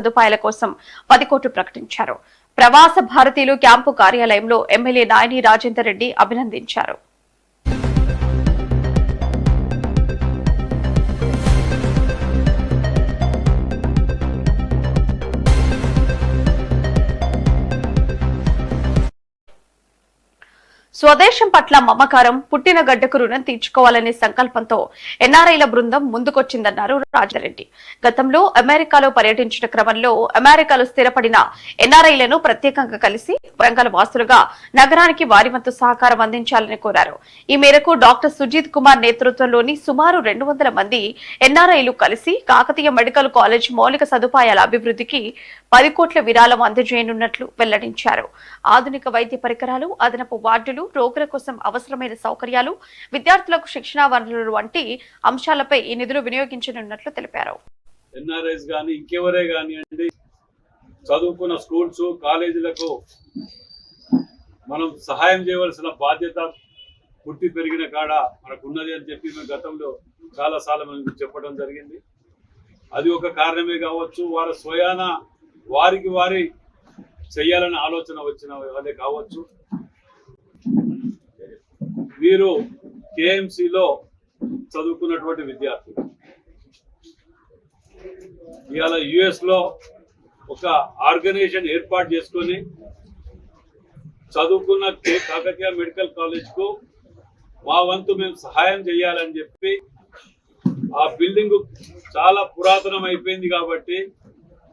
సదుపాయాల కోసం 10 కోట్లు ప్రకటించారు. ప్రవాస భారతీయులు క్యాంపు కార్యాలయంలో ఎమ్మెల్యే నాయని రాజేందర్ రెడ్డి అభినందించారు. స్వదేశం పట్ల మమకారం, పుట్టిన గడ్డకు రుణం తీర్చుకోవాలనే సంకల్పంతో ఎన్ఆర్ఐల బృందం ముందుకొచ్చిందన్నారు రాజారెడ్డి. గతంలో అమెరికాలో పర్యటించిన క్రమంలో అమెరికాలో స్థిరపడిన ఎన్ఆర్ఐలను ప్రత్యేకంగా కలిసి వరంగల్ వాసులుగా నగరానికి వారి వంతు సహకారం అందించాలని కోరారు. ఈ మేరకు డాక్టర్ సుజిత్ కుమార్ నేతృత్వంలోని సుమారు 200 మంది ఎన్ఆర్ఐలు కలిసి కాకతీయ మెడికల్ కాలేజ్ మౌలిక సదుపాయాల అభివృద్ధికి 10 కోట్ల విరాళం అందజేయనున్నట్లు వెల్లడించారు. ఆధునిక వైద్య పరికరాలు, అదనపు వార్డులు, రోగుల కోసం అవసరమైన సౌకర్యాలు, విద్యార్థులకు శిక్షణా వనరులు వంటి అంశాలపై ఈ నిధులు వినియోగించనున్నట్లు తెలిపారు. ఎన్ఆర్ఐస్ గాని ఇంకెవరే కానివ్వండి, చదువుకున్న స్కూల్స్ కాలేజీలకు మనం సహాయం చేయవలసిన బాధ్యత పుట్టి పెరిగిన కాడ మనకు ఉన్నది అని చెప్పి మేము గతంలో చాలా సార్లు మనం చెప్పడం జరిగింది. అది ఒక కారణమే కావచ్చు, వారి స్వయాన వారికి వారి చెయ్యాలనే ఆలోచన వచ్చిన వాళ్ళే కావచ్చు. వీరు కేఎంసీలో చదువుకున్నటువంటి విద్యార్థులు ఇవాళ యుఎస్ లో ఒక ఆర్గనైజేషన్ ఏర్పాటు చేసుకొని చదువుకున్న కాకతీయ మెడికల్ కాలేజ్ కు మా వంతు మేము సహాయం చేయాలని చెప్పి, ఆ బిల్డింగ్ చాలా పురాతనం అయిపోయింది కాబట్టి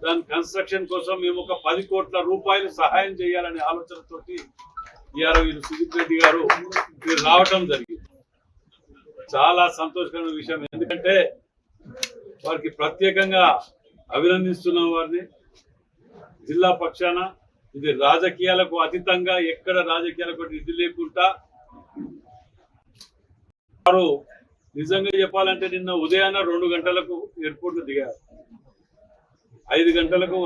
దాని కన్స్ట్రక్షన్ కోసం మేము ఒక 10 కోట్ల రూపాయలు సహాయం చేయాలనే ఆలోచనతోటి ఇవాళ వీరు సుజిత్ రెడ్డి గారు వీరు రావటం జరిగింది. చాలా సంతోషకరమైన విషయం. ఎందుకంటే వారికి ప్రత్యేకంగా అభినందిస్తున్నాం వారిని జిల్లా పక్షాన. ఇది రాజకీయాలకు అతీతంగా, ఎక్కడ రాజకీయాలకు ఇది లేకుండా వారు నిజంగా చెప్పాలంటే నిన్న ఉదయాన్న 2 గంటలకు ఎయిర్పోర్ట్ లో దిగారు, 5 గంటలకు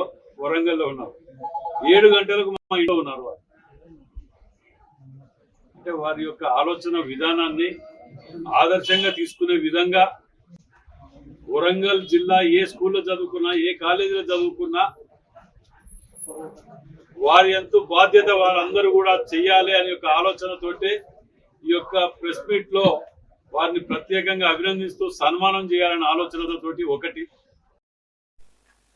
వరంగల్లో ఉన్నారు, 7 గంటలకు మా ఇంట్లో ఉన్నారు. వారు అంటే వారి యొక్క ఆలోచన విధానాన్ని ఆదర్శంగా తీసుకునే విధంగా వరంగల్ జిల్లా ఏ స్కూల్లో చదువుకున్నా, ఏ కాలేజీలో చదువుకున్నా వారి ఎంతో బాధ్యత వారందరూ కూడా చెయ్యాలి అనే యొక్క ఆలోచనతోటి ఈ యొక్క ప్రెస్ మీట్ లో వారిని ప్రత్యేకంగా అభినందిస్తూ సన్మానం చేయాలనే ఆలోచనతోటి ఒకటి